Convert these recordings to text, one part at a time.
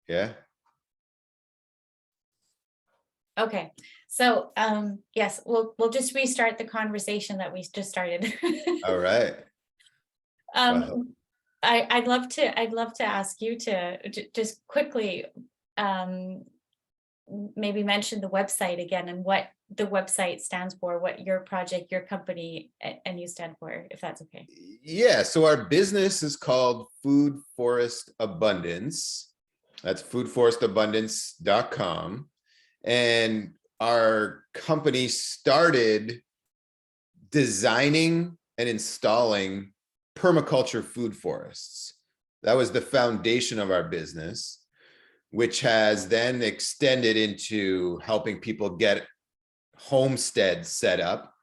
Yeah. Okay. So, yes, we'll just restart the conversation that we just started. All right. Well, Um, I'd love to ask you to just quickly, um, maybe mention the website again and what the website stands for, what your project, your company, and you stand for, if that's okay. yeah. So our business is called Food Forest Abundance. That's foodforestabundance.com. And our company started designing and installing permaculture food forests. That was the foundation of our business, which has then extended into helping people get homesteads set up,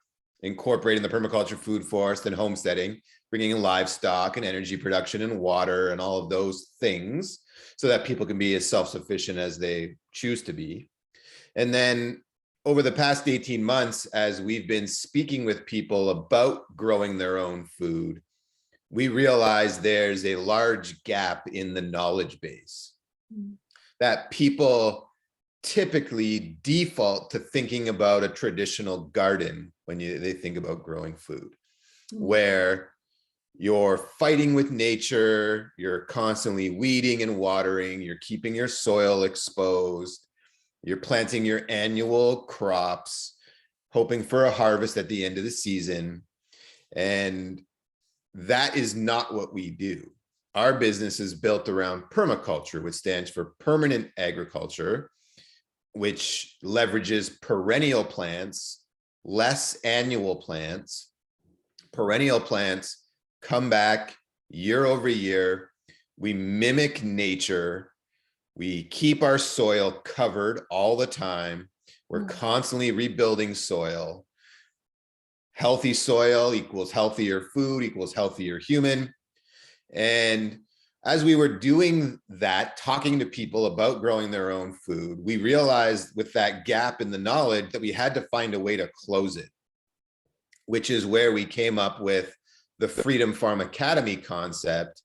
incorporating the permaculture food forest and homesteading, bringing in livestock and energy production and water and all of those things so that people can be as self-sufficient as they choose to be. And then over the past 18 months, as we've been speaking with people about growing their own food, we realize there's a large gap in the knowledge base, that people typically default to thinking about a traditional garden when they think about growing food, where you're fighting with nature, you're constantly weeding and watering, you're keeping your soil exposed, you're planting your annual crops, hoping for a harvest at the end of the season. And that is not what we do. Our business is built around permaculture, which stands for permanent agriculture, which leverages perennial plants, less annual plants. Perennial plants come back year over year. We mimic nature. We keep our soil covered all the time. We're constantly rebuilding soil. Healthy soil equals healthier food equals healthier human. And as we were doing that, talking to people about growing their own food, we realized with that gap in the knowledge that we had to find a way to close it, which is where we came up with the Freedom Farm Academy concept,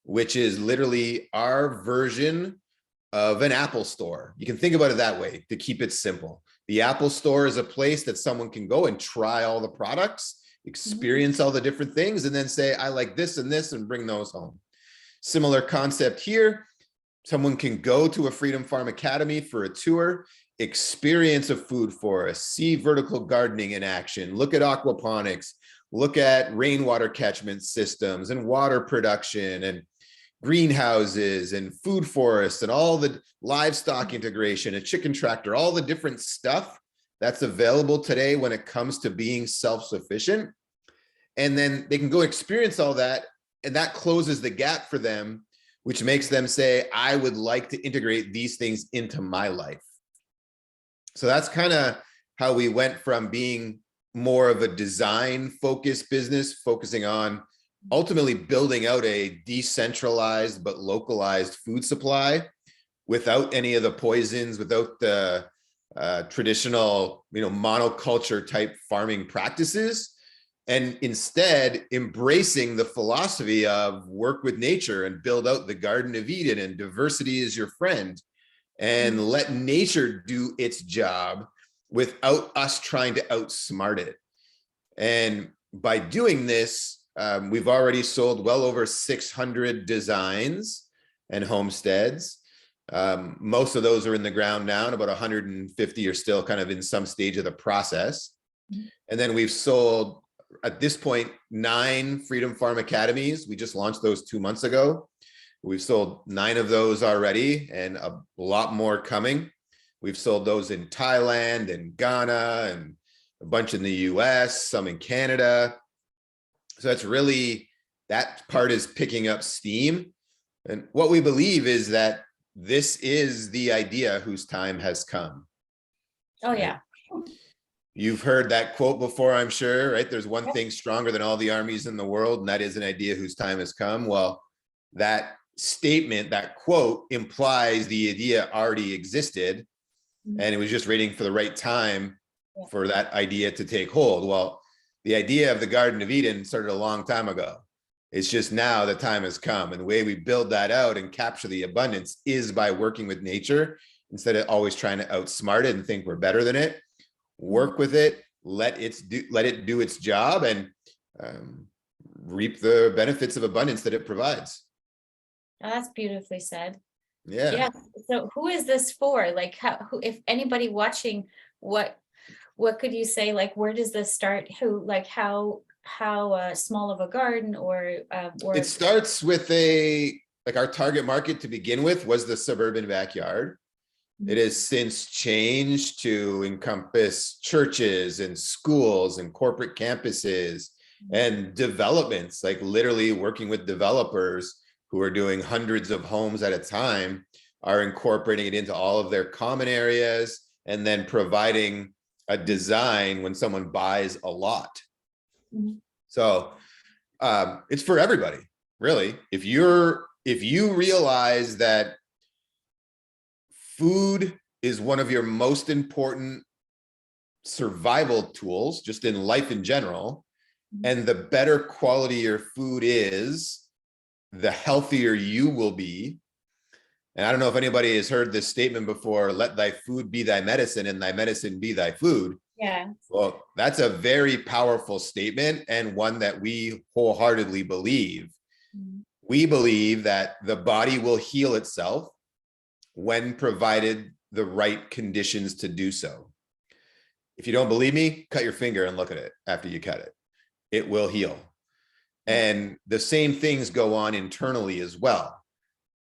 which is literally our version of an Apple store. You can think about it that way to keep it simple. The Apple store is a place that someone can go and try all the products, experience all the different things, and then say, I like this and bring those home. Similar concept here. Someone can go to a Freedom Farm Academy for a tour, experience a food forest, see vertical gardening in action, look at aquaponics, look at rainwater catchment systems and water production and greenhouses and food forests and all the livestock integration, a chicken tractor, all the different stuff that's available today when it comes to being self-sufficient. And then they can go experience all that, and that closes the gap for them, which makes them say, I would like to integrate these things into my life. So that's kind of how we went from being more of a design focused business, focusing on ultimately building out a decentralized but localized food supply without any of the poisons, without the traditional, monoculture type farming practices, and instead embracing the philosophy of work with nature and build out the Garden of Eden and diversity is your friend, and let nature do its job without us trying to outsmart it. And by doing this, we've already sold well over 600 designs and homesteads. Most of those are in the ground now, and about 150 are still kind of in some stage of the process. And then we've sold, at this point, 9 Freedom Farm Academies. We just launched those 2 months ago. We've sold 9 of those already, and a lot more coming. We've sold those in Thailand and Ghana and a bunch in the US, some in Canada. So that's really, that part is picking up steam. And what we believe is that this is the idea whose time has come. Oh, yeah. You've heard that quote before, I'm sure, right? There's one thing stronger than all the armies in the world, and that is an idea whose time has come. Well, that statement, that quote, implies the idea already existed, and it was just waiting for the right time for that idea to take hold. Well, the idea of the Garden of Eden started a long time ago. It's just now the time has come. And the way we build that out and capture the abundance is by working with nature instead of always trying to outsmart it and think we're better than it. Work with it, let it do its job, and reap the benefits of abundance that it provides. Oh, that's beautifully said. Yeah. Yeah. So who is this for? Like if anybody watching, what could you say? Like, where does this start? Who, like, how small of a garden or It starts with our target market to begin with was the suburban backyard. It has since changed to encompass churches and schools and corporate campuses and developments, like literally working with developers who are doing hundreds of homes at a time, are incorporating it into all of their common areas and then providing a design when someone buys a lot. So it's for everybody, really. If you realize that food is one of your most important survival tools, just in life in general, and the better quality your food is, the healthier you will be. And I don't know if anybody has heard this statement before: let thy food be thy medicine and thy medicine be thy food. Yeah. Well, that's a very powerful statement, and one that we wholeheartedly believe. We believe that the body will heal itself when provided the right conditions to do so. If you don't believe me, cut your finger and look at it after you cut it. It will heal. And the same things go on internally as well.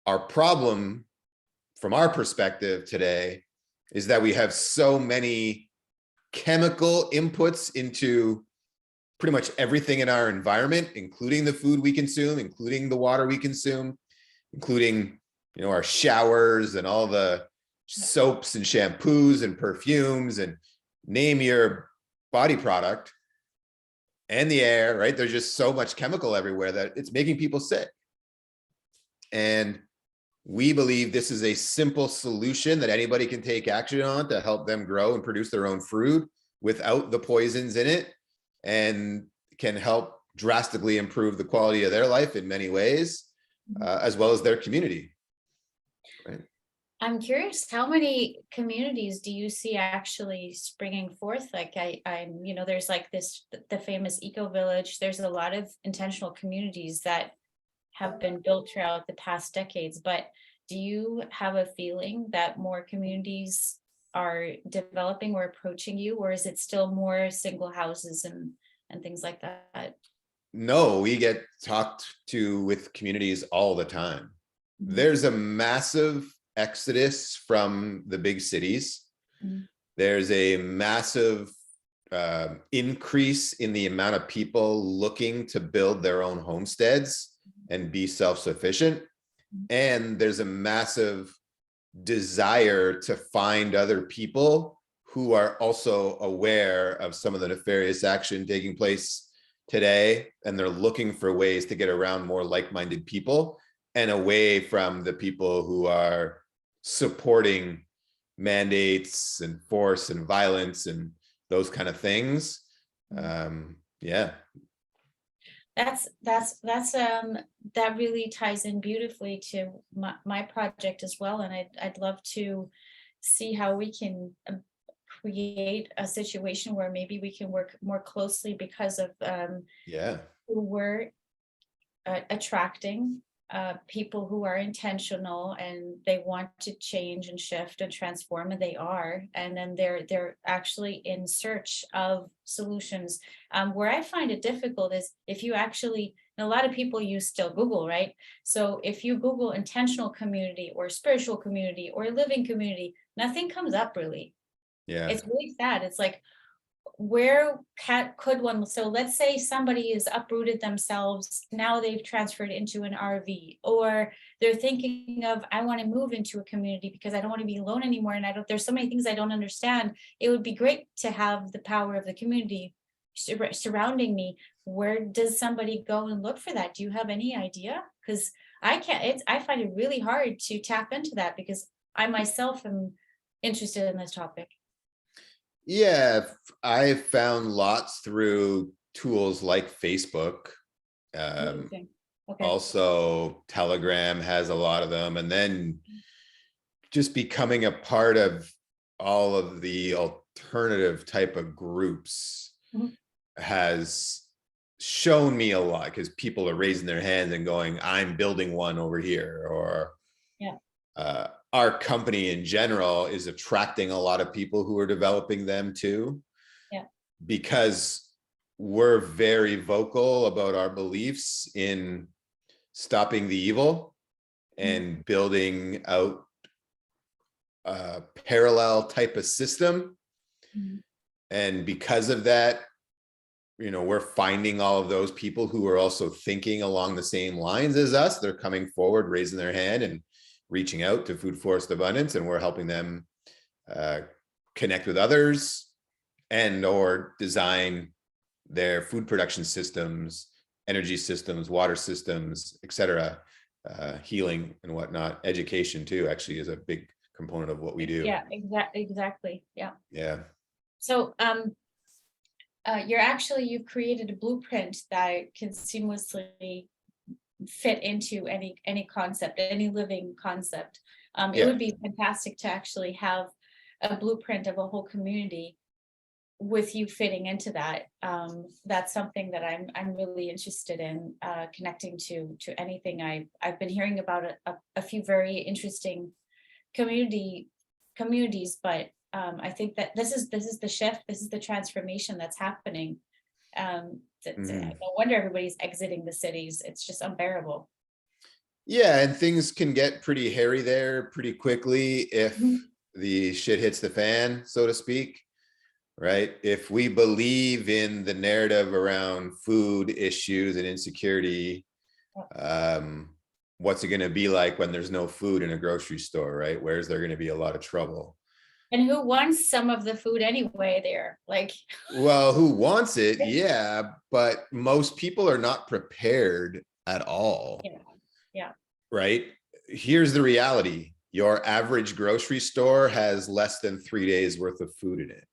Our problem, from our perspective today, is that we have so many chemical inputs into pretty much everything in our environment, including the food we consume, including the water we consume, including our showers and all the soaps and shampoos and perfumes, and name your body product, and the air, right? There's just so much chemical everywhere that it's making people sick. And we believe this is a simple solution that anybody can take action on to help them grow and produce their own food without the poisons in it, and can help drastically improve the quality of their life in many ways, as well as their community. Right. I'm curious, how many communities do you see actually springing forth? Like there's like the famous eco village. There's a lot of intentional communities that have been built throughout the past decades, but do you have a feeling that more communities are developing or approaching you, or is it still more single houses and things like that? No, we get talked to with communities all the time. There's a massive exodus from the big cities. There's a massive increase in the amount of people looking to build their own homesteads and be self-sufficient. And there's a massive desire to find other people who are also aware of some of the nefarious action taking place today, and they're looking for ways to get around more like-minded people and away from the people who are supporting mandates and force and violence and those kind of things. Yeah. That really ties in beautifully to my project as well. And I'd love to see how we can create a situation where maybe we can work more closely because of who we're attracting, people who are intentional and they want to change and shift and transform, and they are, and then they're actually in search of solutions. Where I find it difficult is if you actually, and a lot of people use still Google, right? So if you Google intentional community or spiritual community or living community, nothing comes up really. Yeah. It's really sad. It's like, where could one, so let's say somebody has uprooted themselves, now they've transferred into an RV, or they're thinking of, I want to move into a community because I don't want to be alone anymore, and there's so many things I don't understand. It would be great to have the power of the community surrounding me. Where does somebody go and look for that? Do you have any idea? Because I find it really hard to tap into that because I myself am interested in this topic. Yeah, I've found lots through tools like Facebook. Amazing. Okay. Also, Telegram has a lot of them. And then just becoming a part of all of the alternative type of groups Mhm. has shown me a lot, because people are raising their hands and going, I'm building one over here, or Yeah. Our company in general is attracting a lot of people who are developing them too. Yeah. Because we're very vocal about our beliefs in stopping the evil and building out a parallel type of system. Mhm. And because of that, we're finding all of those people who are also thinking along the same lines as us. They're coming forward, raising their hand and reaching out to Food Forest Abundance, and we're helping them connect with others and or design their food production systems, energy systems, water systems, etc. Healing and whatnot. Education too actually is a big component of what we do. Yeah, exactly. Yeah. Yeah. So you've created a blueprint that can seamlessly fit into any concept, any living concept. It Yeah. would be fantastic to actually have a blueprint of a whole community with you fitting into that. That's something that I'm really interested in, connecting to anything. I've been hearing about a few very interesting communities, but I think that this is the shift, this is the transformation that's happening. No wonder everybody's exiting the cities. It's just unbearable. Yeah, and things can get pretty hairy there pretty quickly if Mhm. the shit hits the fan, so to speak. Right? If we believe in the narrative around food issues and insecurity, what's it going to be like when there's no food in a grocery store, right? Where's there going to be a lot of trouble? And who wants some of the food anyway there? Like, Well, who wants it? Yeah, but most people are not prepared at all. yeah, yeah. Right? Here's the reality. Your average grocery store has less than 3 days worth of food in it.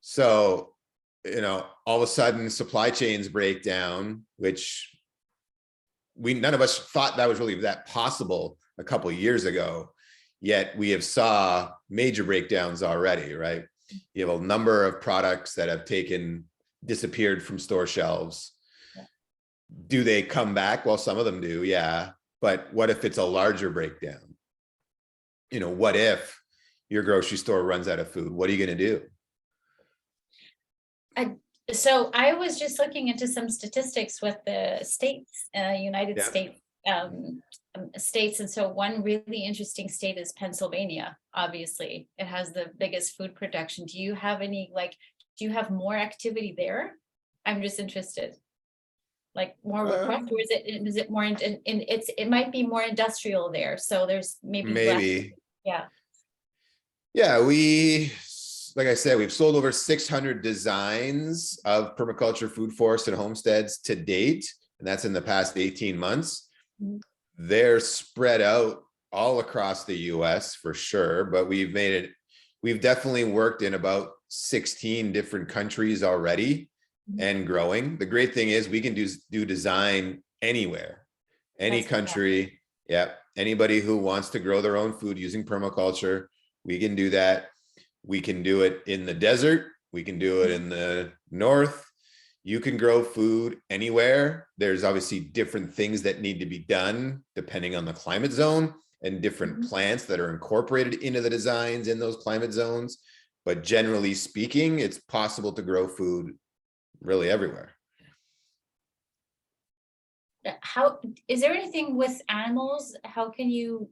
So, all of a sudden supply chains break down, which none of us thought that was really that possible a couple of years ago. Yet we have saw major breakdowns already, right? You have a number of products that have disappeared from store shelves. Yeah. Do they come back? Well, some of them do, yeah. But what if it's a larger breakdown? What if your grocery store runs out of food? What are you going to do? So I was just looking into some statistics with the states, United States, states. And so one really interesting state is Pennsylvania. Obviously, it has the biggest food production. Do you have do you have more activity there? I'm just interested. Like more requests, or is it more it might be more industrial there. So there's maybe less. Yeah. Yeah, like I said, we've sold over 600 designs of permaculture food forests and homesteads to date, and that's in the past 18 months. Mhm. They're spread out all across the US for sure, but we've definitely worked in about 16 different countries already and growing. The great thing is we can do design anywhere, any country. Yeah, anybody who wants to grow their own food using permaculture, we can do that. We can do it in the desert. We can do it in the north. You can grow food anywhere. There's obviously different things that need to be done depending on the climate zone and different plants that are incorporated into the designs in those climate zones. But generally speaking, it's possible to grow food really everywhere. How is there anything with animals? How can you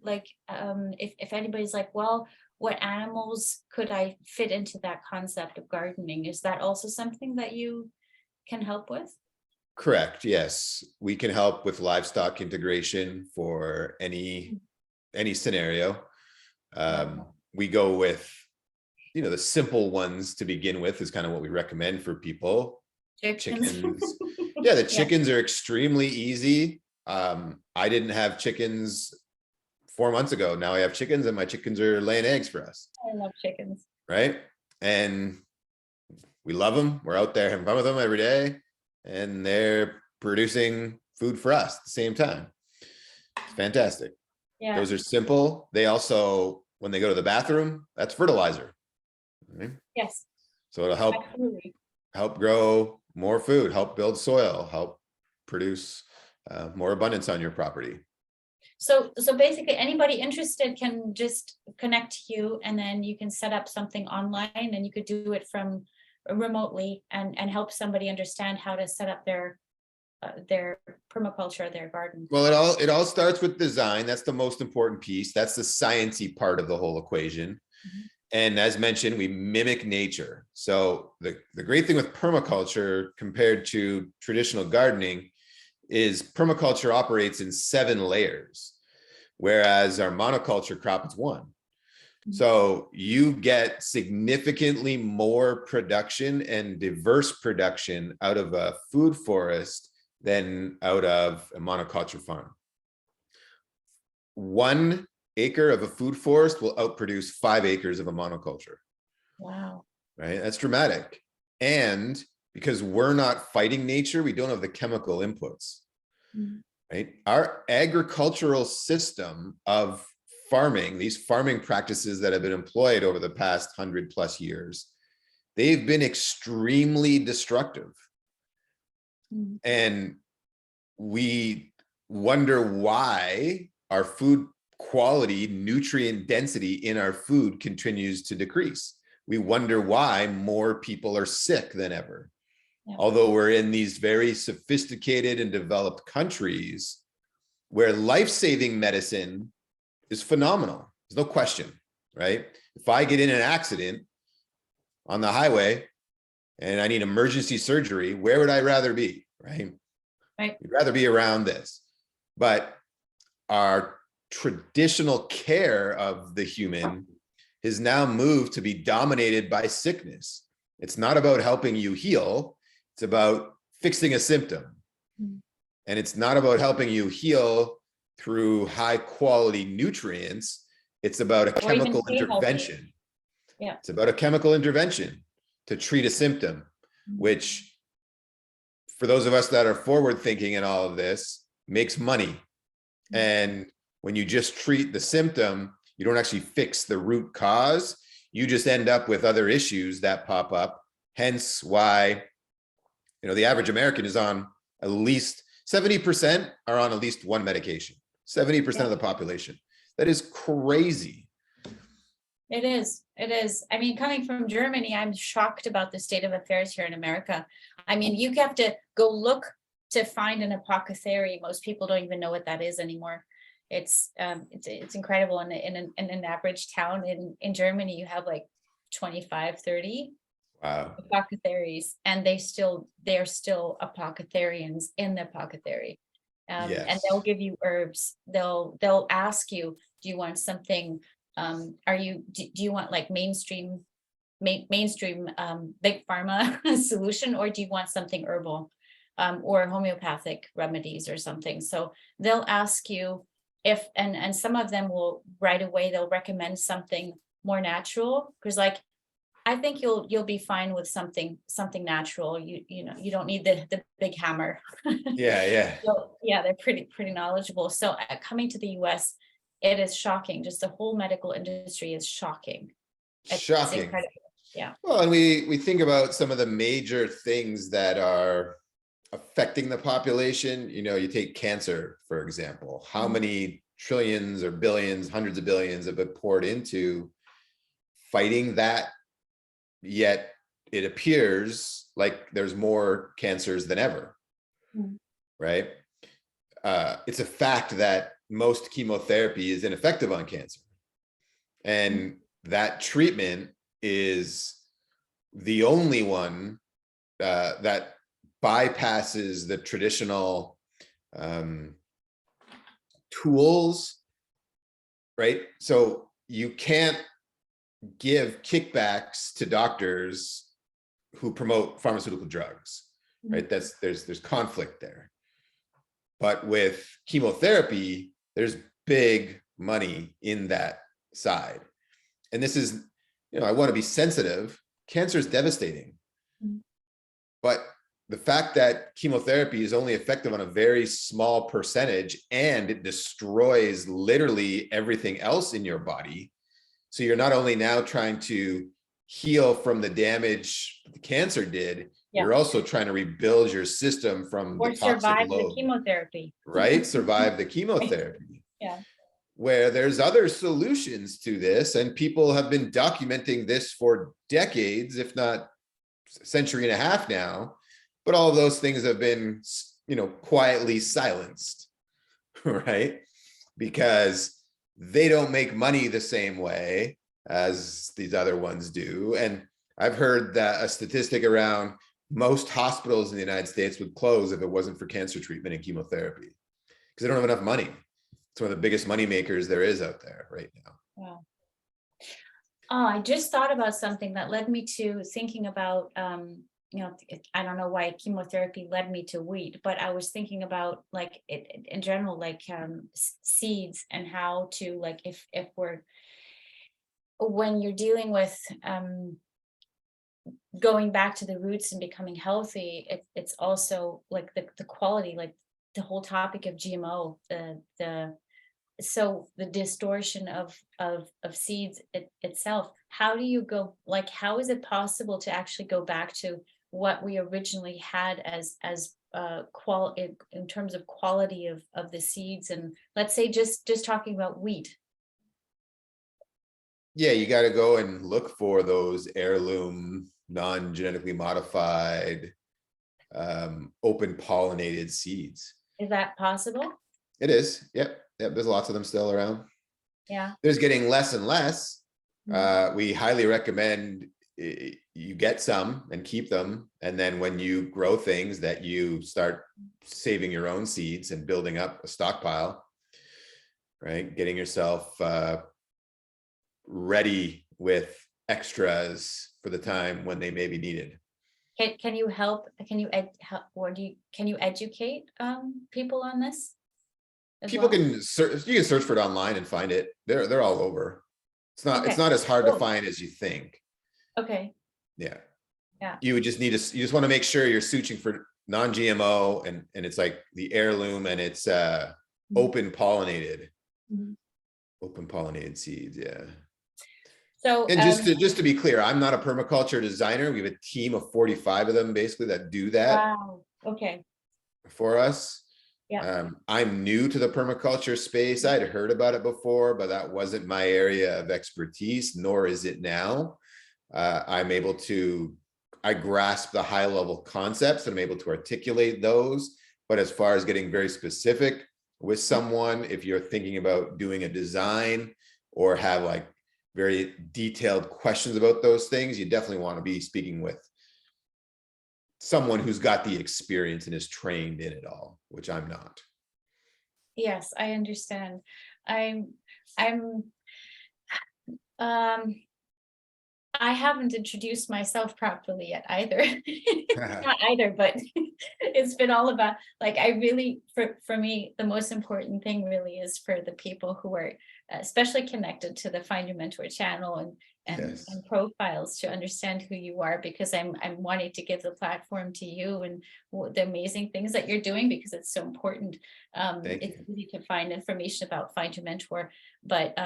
if anybody's like, well, what animals could I fit into that concept of gardening? Is that also something that you can help with? Correct. Yes, we can help with livestock integration for any scenario. We go with the simple ones to begin with is kind of what we recommend for people. Chickens. Yeah, the chickens are extremely easy. I didn't have chickens 4 months ago. Now I have chickens and my chickens are laying eggs for us. I love chickens. Right. And we love them. We're out there having fun with them every day. And they're producing food for us at the same time. It's fantastic. Yeah. Those are simple. They also, when they go to the bathroom, that's fertilizer. Right? Yes. So it'll help Absolutely. help grow more food, help build soil, help produce more abundance on your property. So basically anybody interested can just connect to you, and then you can set up something online, and you could do it from remotely and help somebody understand how to set up their permaculture, their garden. Well, it all starts with design. That's the most important piece. That's the sciencey part of the whole equation. Mhm. And as mentioned, we mimic nature. So the great thing with permaculture compared to traditional gardening is permaculture operates in 7 layers, whereas our monoculture crop is 1. So you get significantly more production and diverse production out of a food forest than out of a monoculture farm. 1 acre of a food forest will outproduce 5 acres of a monoculture. Wow. Right? That's dramatic. And because we're not fighting nature, we don't have the chemical inputs. Mm-hmm. Right? Our agricultural system of farming, these farming practices that have been employed over the past 100+ years, they've been extremely destructive. Mm-hmm. And we wonder why our food quality, nutrient density in our food continues to decrease. We wonder why more people are sick than ever. Yeah. Although we're in these very sophisticated and developed countries where life-saving medicine is phenomenal. There's no question, right? If I get in an accident on the highway and I need emergency surgery, where would I rather be, right? Right. You'd rather be around this. But our traditional care of the human has now moved to be dominated by sickness. It's not about helping you heal. It's about fixing a symptom. Mm-hmm. And it's not about helping you heal through high quality nutrients. It's about a chemical intervention. Yeah. It's about a chemical intervention to treat a symptom, which for those of us that are forward thinking in all of this makes money. And when you just treat the symptom, you don't actually fix the root cause. You just end up with other issues that pop up. Hence why, the average American is on at least 70% are on at least 1 medication. 70% of the population. That is crazy. It is. It is. I mean, coming from Germany, I'm shocked about the state of affairs here in America. I mean, you have to go look to find an apothecary. Most people don't even know what that is anymore. It's incredible. In an average town in Germany, you have like 25, 30 apothecaries, and they're still apothecarians in the apothecary. Yes. And they'll give you herbs. They'll ask you, do you want something? Do you want like mainstream big pharma solution, or do you want something herbal, or homeopathic remedies or something? So they'll ask you if, and some of them will right away, they'll recommend something more natural, because like, I think you'll be fine with something natural. You don't need the big hammer. Yeah. So, yeah, they're pretty knowledgeable. So coming to the US, it is shocking. Just the whole medical industry is shocking. It's incredible. Yeah. Well, and we think about some of the major things that are affecting the population. You take cancer, for example. How many trillions or billions, hundreds of billions have been poured into fighting that? Yet it appears like there's more cancers than ever, right? It's a fact that most chemotherapy is ineffective on cancer. And that treatment is the only one that bypasses the traditional tools, right? So you can't give kickbacks to doctors who promote pharmaceutical drugs, right? There's conflict there. But with chemotherapy, there's big money in that side. And this is, I want to be sensitive. Cancer is devastating. But the fact that chemotherapy is only effective on a very small percentage and it destroys literally everything else in your body. So you're not only now trying to heal from the damage the cancer did, Yeah. you're also trying to rebuild your system from Or the toxic survive the load, chemotherapy. right? Survive the chemotherapy. Yeah. Where there's other solutions to this, and people have been documenting this for decades, if not a century and a half now, but all of those things have been, quietly silenced, right? Because they don't make money the same way as these other ones do. And I've heard that a statistic around most hospitals in the United States would close if it wasn't for cancer treatment and chemotherapy, because they don't have enough money. It's one of the biggest money makers there is out there right now. Wow. Oh, I just thought about something that led me to thinking about, I don't know why chemotherapy led me to wheat, but I was thinking about like it in general, like seeds, and how to, like, if when you're dealing with going back to the roots and becoming healthy, it's also like the quality, like the whole topic of GMO, so the distortion of seeds itself. How do you go, like, how is it possible to actually go back to what we originally had as quality, in terms of quality of the seeds? And let's say just talking about wheat. Yeah, you got to go and look for those heirloom, non-genetically modified, open pollinated seeds. Is that possible? It is. Yep. There's lots of them still around. Yeah. There's getting less and less. We highly recommend you get some and keep them. And then when you grow things, that you start saving your own seeds and building up a stockpile, right? Getting yourself ready with extras for the time when they may be needed. Can you help? Can you educate people on this? People Well? can search. You can search for it online and find it. They're all over. It's not. Okay. It's not as hard to Cool. find as you think. Okay. Yeah. Yeah. You would just need to. You just want to make sure you're searching for non-GMO and it's like the heirloom and it's open pollinated. Mhm. Open pollinated seeds. Yeah. So And just to be clear, I'm not a permaculture designer. We have a team of 45 of them basically that do that. wow. Okay. For us. Yeah. I'm new to the permaculture space. I'd heard about it before, but that wasn't my area of expertise, nor is it now. I grasp the high level concepts and I'm able to articulate those. But as far as getting very specific with someone, if you're thinking about doing a design or have like very detailed questions about those things, you definitely want to be speaking with someone who's got the experience and is trained in it all, which I'm not. Yes, I understand. I'm I haven't introduced myself properly yet either. Not either, but it's been all about, like, I really, for me, the most important thing really is for the people who are especially connected to the Find Your Mentor channel and Yes. profiles, to understand who you are, because I'm wanting to give the platform to you and the amazing things that you're doing, because it's so important. It's easy to find information about Find Your Mentor, but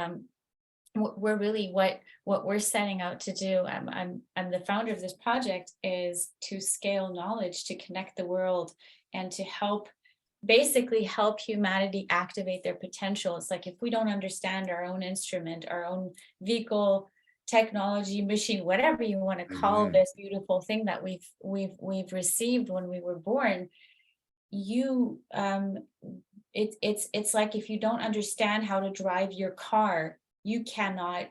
we're really what we're setting out to do. I'm the founder of this project, is to scale knowledge, to connect the world, and to basically help humanity activate their potential. It's like, if we don't understand our own instrument, our own vehicle, technology, machine, whatever you want to call this beautiful thing that we've received when we were born, it's like, if you don't understand how to drive your car, you cannot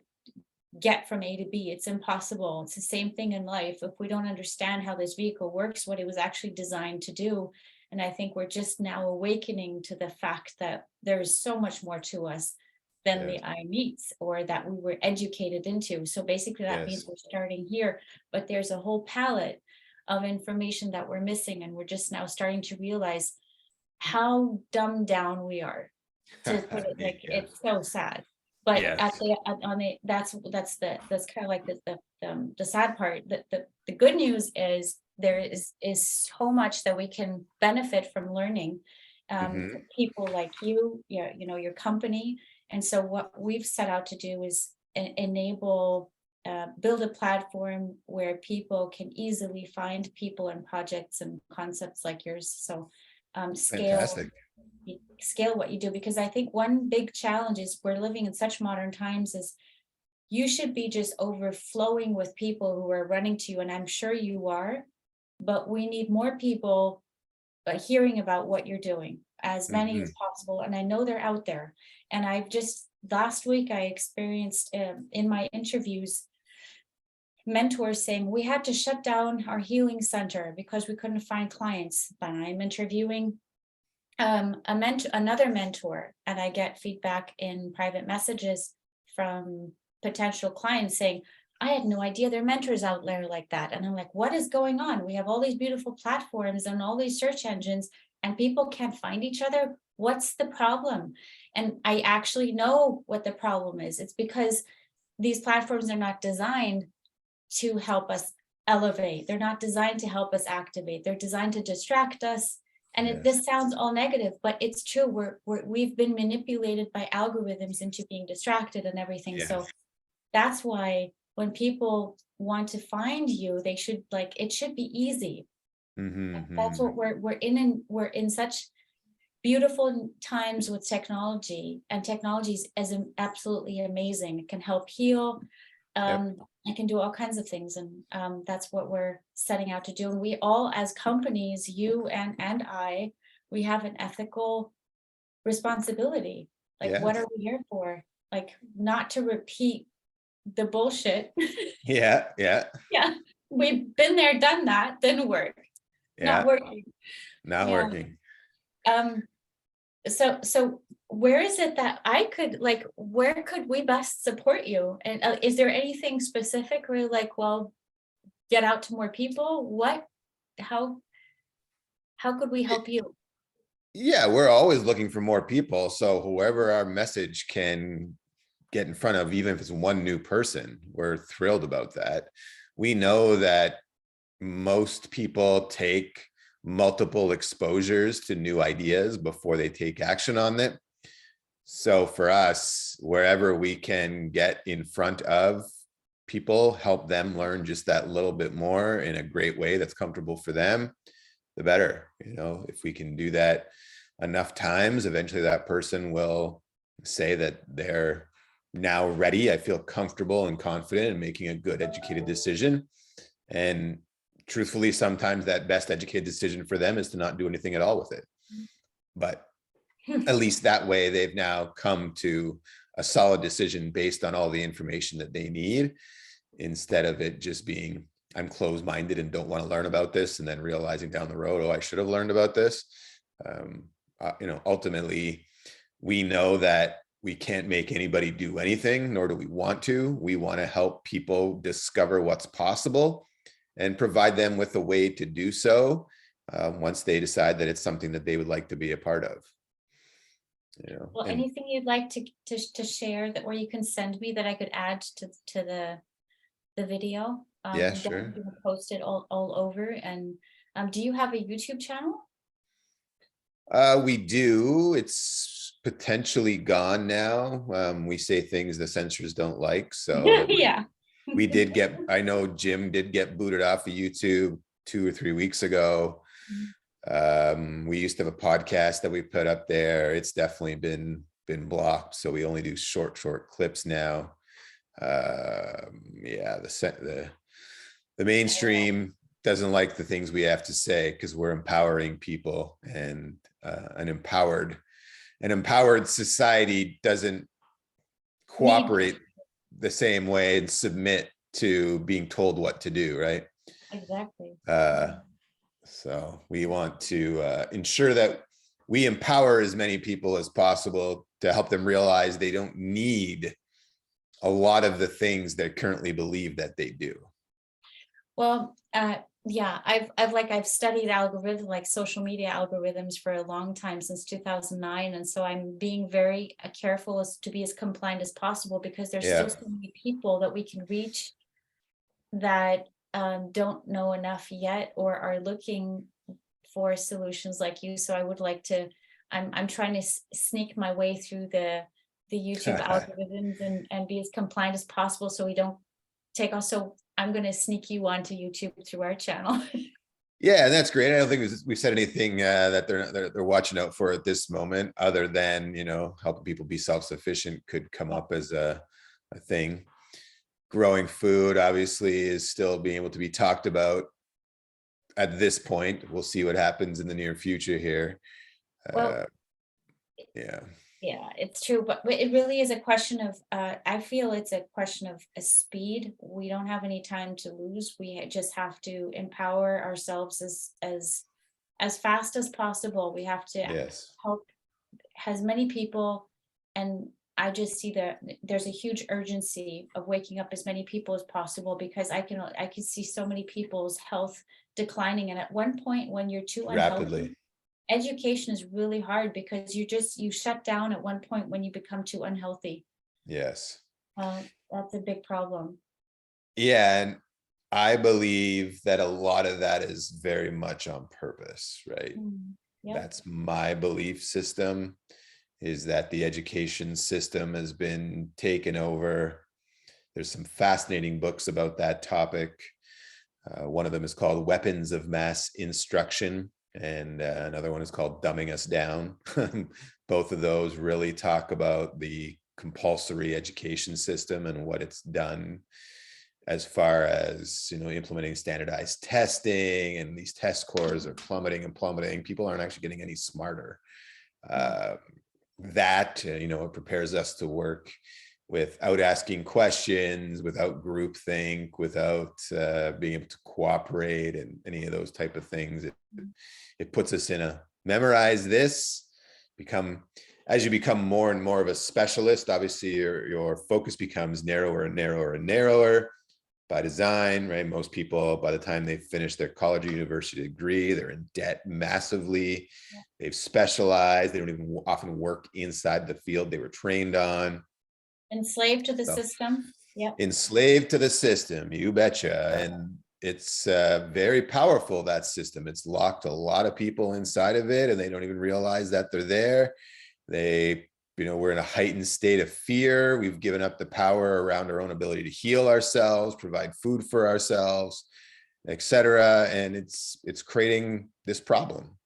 get from A to B. It's impossible. It's the same thing in life. If we don't understand how this vehicle works, what it was actually designed to do. And I think we're just now awakening to the fact that there is so much more to us than the eye meets, or that we were educated into. So basically that means we're starting here, but there's a whole palette of information that we're missing. And we're just now starting to realize how dumbed down we are. To put it like, it's so sad. But that's kind of like the sad part. The good news is there is so much that we can benefit from learning from Mhm. people like you, your company. And so what we've set out to do is enable, build a platform where people can easily find people and projects and concepts like yours. So Fantastic. scale what you do, because I think one big challenge is we're living in such modern times is you should be just overflowing with people who are running to you, and I'm sure you are, but we need more people hearing about what you're doing, as many as Mhm. possible. And I know they're out there. And I've just last week I experienced in my interviews mentors saying we had to shut down our healing center because we couldn't find clients. But I'm interviewing another mentor, and I get feedback in private messages from potential clients saying, I had no idea there are mentors out there like that. And I'm like, what is going on? We have all these beautiful platforms and all these search engines, and people can't find each other. What's the problem? And I actually know what the problem is. It's because these platforms are not designed to help us elevate. They're not designed to help us activate. They're designed to distract us. And Yes. this sounds all negative, but it's true. We've been manipulated by algorithms into being distracted and everything. So Yes. that's why when people want to find you, they should it should be easy. Mhm, That's mhm. what we're in, and we're in such beautiful times with technology, and technology is absolutely amazing. It can help heal. Yep. It can do all kinds of things, and that's what we're setting out to do. And we all, as companies, you and I, we have an ethical responsibility. Like, what are Yes. we here for? Like, not to repeat the bullshit. Yeah, yeah, Yeah, we've been there, done that, didn't work, not yeah. working. Not Yeah. working. Um, so where is it that I could where could we best support you? And is there anything specific where you're like, well, get out to more people? How how could we Y help you? Yeah, we're always looking for more people, so whoever our message can get in front of, even if it's one new person, we're thrilled about that. We know that most people take multiple exposures to new ideas before they take action on it. So for us, wherever we can get in front of people, help them learn just that little bit more in a great way that's comfortable for them, the better. If we can do that enough times, eventually that person will say that they're now ready. I feel comfortable and confident in making a good educated decision. And truthfully, sometimes that best educated decision for them is to not do anything at all with it. But at least that way they've now come to a solid decision based on all the information that they need, instead of it just being, I'm closed-minded and don't want to learn about this, and then realizing down the road, oh, I should have learned about this. Ultimately, we know that we can't make anybody do anything, nor do we want to. We want to help people discover what's possible and provide them with a way to do so once they decide that it's something that they would like to be a part of. Well, And anything you'd like to share that, or you can send me, that I could add to the video. yeah, I'm definitely sure. going to post it all over. And do you have a YouTube channel? We do. It's potentially gone now. We say things the censors don't like. So Yeah. we did get, I know Jim did get booted off of YouTube 2 or 3 weeks ago. We used to have a podcast that we put up there. It's definitely been blocked. So we only do short clips now. Yeah, the mainstream doesn't like the things we have to say because we're empowering people, and an empowered society doesn't Need cooperate the same way and submit to being told what to do, right? exactly. So we want to ensure that we empower as many people as possible to help them realize they don't need a lot of the things they currently believe that they do. Well, yeah, I've studied algorithm, like social media algorithms, for a long time, since 2009. And so I'm being very careful as to be as compliant as possible, because there's still Yeah. so many people that we can reach that don't know enough yet or are looking for solutions like you. So I would like to, I'm trying to sneak my way through the YouTube algorithms and be as compliant as possible so we don't take off. So I'm going to sneak you onto YouTube through our channel. Yeah, and that's great. I don't think we've said anything that they're watching out for at this moment, other than, you know, helping people be self-sufficient could come up as a thing. Growing food obviously is still being able to be talked about at this point. We'll see what happens in the near future here. Well, Yeah. yeah, it's true, but it really is a question of, I feel it's a question of a speed. We don't have any time to lose. We just have to empower ourselves as fast as possible. We have to Yes. help as many people, and I just see that there's a huge urgency of waking up as many people as possible, because I can see so many people's health declining, and at one point when you're too unhealthy, Rapidly. education is really hard because you shut down at one point when you become too unhealthy. Yes. That's a big problem. Yeah, and I believe that a lot of that is very much on purpose, right? Yep. That's my belief system, is that the education system has been taken over. There's some fascinating books about that topic. One of them is called Weapons of Mass Instruction, and another one is called Dumbing Us Down. Both of those really talk about the compulsory education system and what it's done as far as, you know, implementing standardized testing, and these test scores are plummeting and plummeting. People aren't actually getting any smarter. You know, it prepares us to work without asking questions, without groupthink, without being able to cooperate, and any of those type of things. It puts us in a memorize this, as you become more and more of a specialist, obviously your focus becomes narrower and narrower and narrower by design, right? Most people, by the time they finish their college or university degree, they're in debt massively. Yeah. They've specialized. They don't even often work inside the field they were trained on. Enslaved to the So, system. Yep. enslaved to the system, you betcha. And it's very powerful, that system. It's locked a lot of people inside of it, and they don't even realize that they're there. We're in a heightened state of fear. We've given up the power around our own ability to heal ourselves, provide food for ourselves, etc. And it's creating this problem.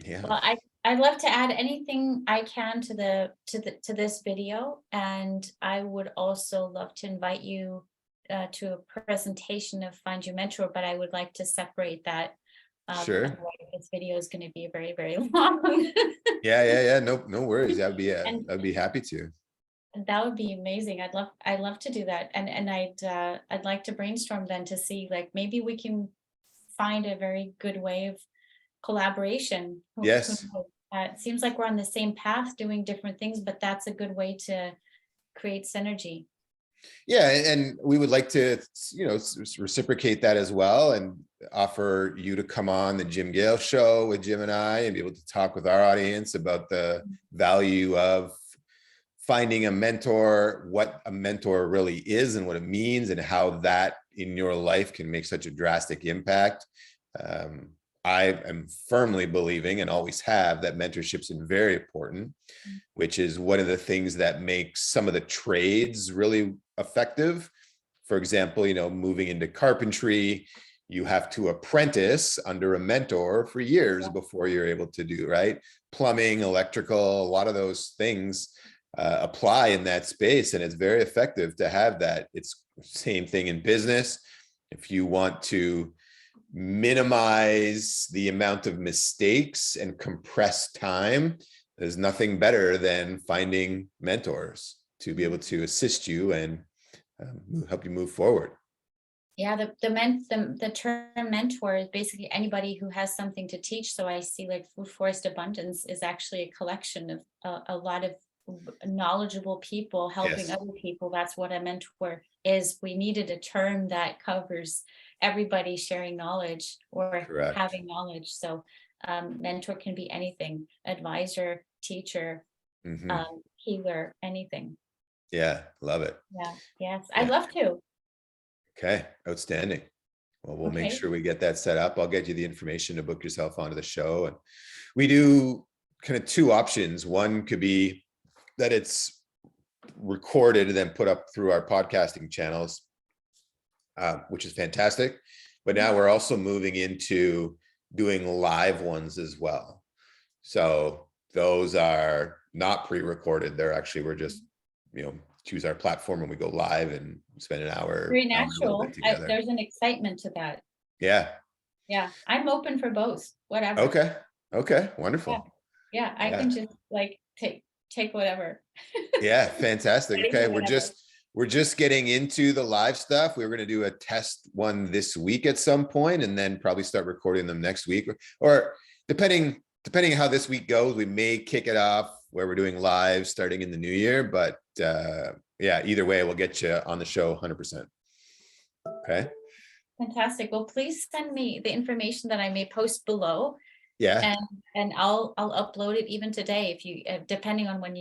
Yeah. Well, I'd love to add anything I can to this video, and I would also love to invite you to a presentation of Find Your Mentor, but I would like to separate that. Sure. Otherwise this video is going to be very, very long. Yeah. No worries. And I'd be happy to. that would be amazing. I'd love to do that, and I'd like to brainstorm then to see, like, maybe we can find a very good way of collaboration. Who Yes. knows? It seems like we're on the same path doing different things, but that's a good way to create synergy. Yeah, and we would like to, you know, reciprocate that as well, and offer you to come on the Jim Gale show with Jim and I, and be able to talk with our audience about the value of finding a mentor, what a mentor really is and what it means, and how that in your life can make such a drastic impact. I am firmly believing, and always have, that mentorship's very important, which is one of the things that makes some of the trades really effective. For example, you know, moving into carpentry, you have to apprentice under a mentor for years before you're able to do, right? Plumbing, electrical, a lot of those things apply in that space, and it's very effective to have that. It's same thing in business. If you want to minimize the amount of mistakes and compress time, there's nothing better than finding mentors to be able to assist you and help you move forward. Yeah, the term mentor is basically anybody who has something to teach. So I see, like, Food Forest Abundance is actually a collection of a lot of knowledgeable people helping Yes. other people. That's what a mentor is. We needed a term that covers everybody sharing knowledge or Correct. having knowledge. So mentor can be anything: advisor, teacher, healer, anything. Yeah, love it. Yeah, yes, I'd Yeah. love to. Okay, outstanding. Well, we'll make Okay. sure we get that set up. I'll get you the information to book yourself onto the show. And we do kind of two options. One could be that it's recorded and then put up through our podcasting channels, which is fantastic. But now we're also moving into doing live ones as well. So those are not pre-recorded. They're actually, we're just, choose our platform and we go live and spend an hour, Very hour and a little natural. bit together. There's an excitement to that. Yeah. Yeah, I'm open for both, whatever. Okay. Okay. Wonderful. Yeah, I can just like take whatever. Yeah. Fantastic. Ready for Okay. whatever. We're just getting into the live stuff. We were going to do a test one this week at some point, and then probably start recording them next week, or depending on how this week goes, we may kick it off where we're doing live starting in the new year. But yeah, either way, we'll get you on the show 100%. Okay. Fantastic. Well, please send me the information that I may post below. Yeah. And I'll upload it even today if you, depending on when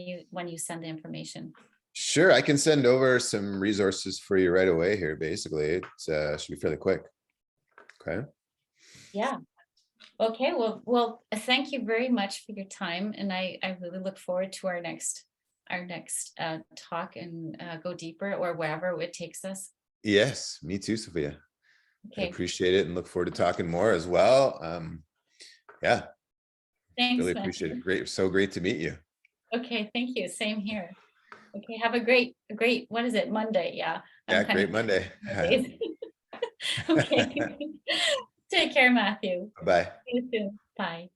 you send the information. Sure. I can send over some resources for you right away here. Basically, it should be fairly quick. Okay. Yeah. Okay. Well, thank you very much for your time. And I really look forward to our next talk and go deeper or wherever it takes us. Yes, me too, Sophia. Okay. I appreciate it and look forward to talking more as well. Yeah. Thanks. Really appreciate it. Great. So great to meet you. Okay. Thank you. Same here. Okay. Have a great, what is it? Monday. Yeah. Yeah. Great Monday. Okay. Take care, Matthew. Bye. See you soon. Bye.